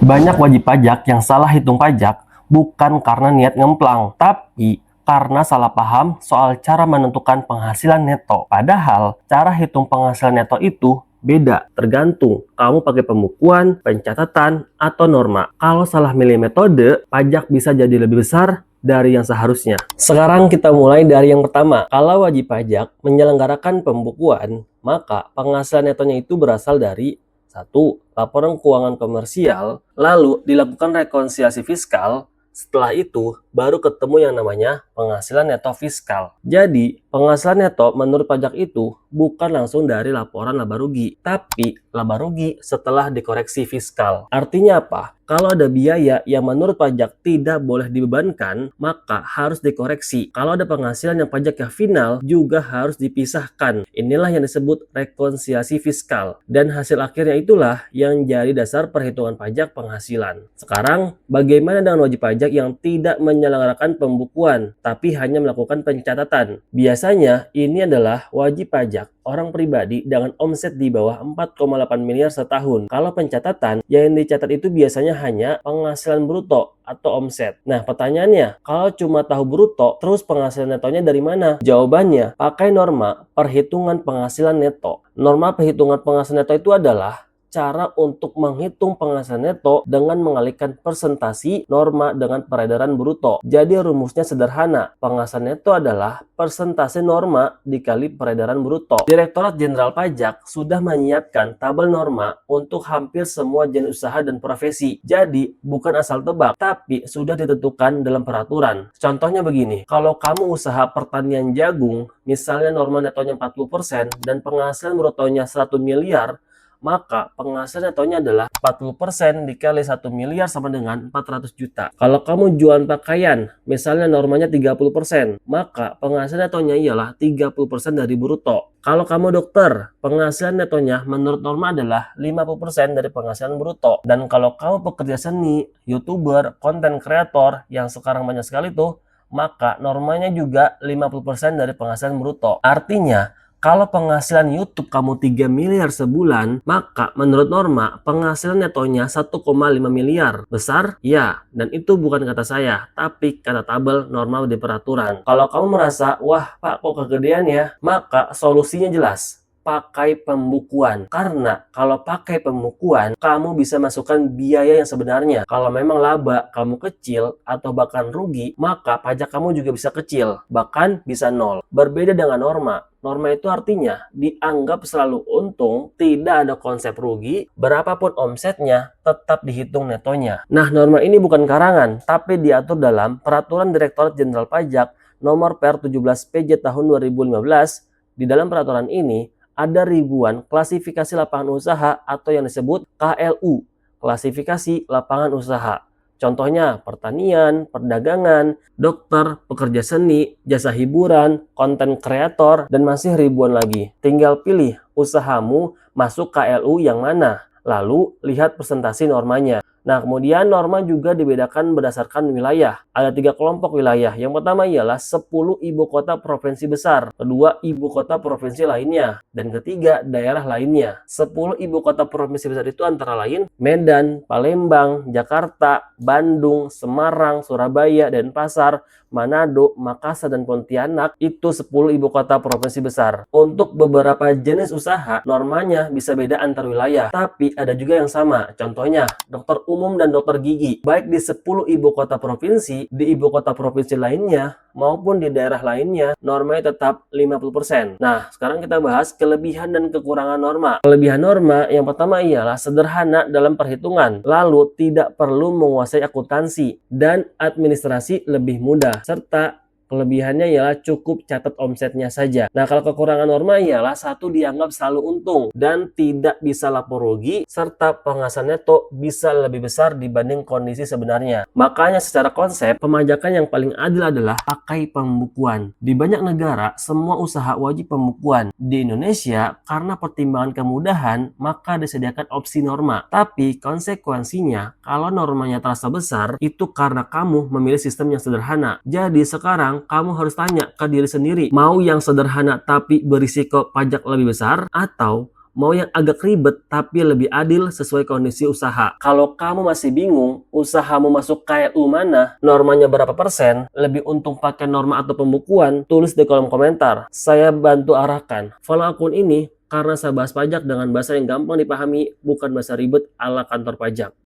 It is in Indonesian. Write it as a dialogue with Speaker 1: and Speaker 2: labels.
Speaker 1: Banyak wajib pajak yang salah hitung pajak bukan karena niat ngemplang, tapi karena salah paham soal cara menentukan penghasilan neto. Padahal, cara hitung penghasilan neto itu beda, tergantung kamu pakai pembukuan, pencatatan, atau norma. Kalau salah milih metode, pajak bisa jadi lebih besar dari yang seharusnya. Sekarang kita mulai dari yang pertama. Kalau wajib pajak menyelenggarakan pembukuan, maka penghasilan netonya itu berasal dari satu, laporan keuangan komersial, lalu dilakukan rekonsiliasi fiskal, setelah itu baru ketemu yang namanya penghasilan neto fiskal. Jadi, penghasilan neto menurut pajak itu bukan langsung dari laporan laba rugi, tapi laba rugi setelah dikoreksi fiskal. Artinya apa? Kalau ada biaya yang menurut pajak tidak boleh dibebankan, maka harus dikoreksi. Kalau ada penghasilan yang pajaknya final, juga harus dipisahkan. Inilah yang disebut rekonsiliasi fiskal. Dan hasil akhirnya itulah yang jadi dasar perhitungan pajak penghasilan. Sekarang, bagaimana dengan wajib pajak yang tidak menyelenggarakan pembukuan, tapi hanya melakukan pencatatan? Biasanya, ini adalah wajib pajak orang pribadi dengan omset di bawah 4,8 miliar setahun. Kalau pencatatan, yang dicatat itu biasanya hanya penghasilan bruto atau omset. Nah, pertanyaannya, kalau cuma tahu bruto, terus penghasilan netonya dari mana? Jawabannya, pakai norma perhitungan penghasilan neto. Norma perhitungan penghasilan neto itu adalah cara untuk menghitung penghasilan neto dengan mengalihkan persentasi norma dengan peredaran bruto. Jadi rumusnya sederhana, penghasilan neto adalah persentase norma dikali peredaran bruto. Direktorat Jenderal Pajak sudah menyiapkan tabel norma untuk hampir semua jenis usaha dan profesi. Jadi bukan asal tebak, tapi sudah ditentukan dalam peraturan. Contohnya begini, kalau kamu usaha pertanian jagung, misalnya norma netonya 40% dan penghasilan brutonya 1 miliar, maka penghasilan netonya adalah 40% dikali 1 miliar sama dengan 400 juta. Kalau kamu jualan pakaian, misalnya normanya 30%, maka penghasilan netonya ialah 30% dari bruto. Kalau kamu dokter, penghasilan netonya menurut norma adalah 50% dari penghasilan bruto. Dan kalau kamu pekerja seni, YouTuber, konten kreator yang sekarang banyak sekali tuh, maka normanya juga 50% dari penghasilan bruto. Artinya, kalau penghasilan YouTube kamu 3 miliar sebulan, maka menurut norma penghasilan netonya 1,5 miliar. Besar? Ya, dan itu bukan kata saya, tapi kata tabel norma di peraturan. Kalau kamu merasa, wah Pak kok kegedean ya, maka solusinya jelas. Pakai pembukuan, karena kalau pakai pembukuan kamu bisa masukkan biaya yang sebenarnya. Kalau memang laba kamu kecil atau bahkan rugi, maka pajak kamu juga bisa kecil, bahkan bisa nol. Berbeda dengan norma. Norma itu artinya dianggap selalu untung, tidak ada konsep rugi, berapapun omsetnya tetap dihitung netonya. Nah, norma ini bukan karangan, tapi diatur dalam Peraturan Direktorat Jenderal Pajak Nomor Per 17 PJ Tahun 2015. Di dalam peraturan ini ada ribuan klasifikasi lapangan usaha atau yang disebut KLU, klasifikasi lapangan usaha. Contohnya pertanian, perdagangan, dokter, pekerja seni, jasa hiburan, konten kreator, dan masih ribuan lagi. Tinggal pilih usahamu masuk KLU yang mana, lalu lihat presentasi normanya. Nah, kemudian norma juga dibedakan berdasarkan wilayah. Ada 3 kelompok wilayah. Yang pertama ialah 10 ibu kota provinsi besar. Kedua, ibu kota provinsi lainnya. Dan ketiga, daerah lainnya. 10 ibu kota provinsi besar itu antara lain Medan, Palembang, Jakarta, Bandung, Semarang, Surabaya, Denpasar, Manado, Makassar, dan Pontianak. Itu 10 ibu kota provinsi besar. Untuk beberapa jenis usaha, normanya bisa beda antar wilayah. Tapi ada juga yang sama. Contohnya, dokter umum dan dokter gigi. Baik di 10 ibu kota provinsi, di ibu kota provinsi lainnya, maupun di daerah lainnya, normanya tetap 50%. Nah, sekarang kita bahas kelebihan dan kekurangan norma. Kelebihan norma yang pertama ialah sederhana dalam perhitungan, lalu tidak perlu menguasai akuntansi, dan administrasi lebih mudah, serta kelebihannya ialah cukup catat omsetnya saja. Nah, kalau kekurangan norma ialah satu, dianggap selalu untung dan tidak bisa lapor rugi, serta penghasilan neto bisa lebih besar dibanding kondisi sebenarnya. Makanya secara konsep, pemajakan yang paling adil adalah pakai pembukuan. Di banyak negara, semua usaha wajib pembukuan. Di Indonesia, karena pertimbangan kemudahan, maka disediakan opsi norma. Tapi konsekuensinya, kalau normanya terasa besar, itu karena kamu memilih sistem yang sederhana. Jadi sekarang kamu harus tanya ke diri sendiri, mau yang sederhana tapi berisiko pajak lebih besar, atau mau yang agak ribet tapi lebih adil sesuai kondisi usaha. Kalau kamu masih bingung, usahamu masuk KLU mana, normanya berapa persen, lebih untung pakai norma atau pembukuan, tulis di kolom komentar. Saya bantu arahkan. Follow akun ini karena saya bahas pajak dengan bahasa yang gampang dipahami, bukan bahasa ribet ala kantor pajak.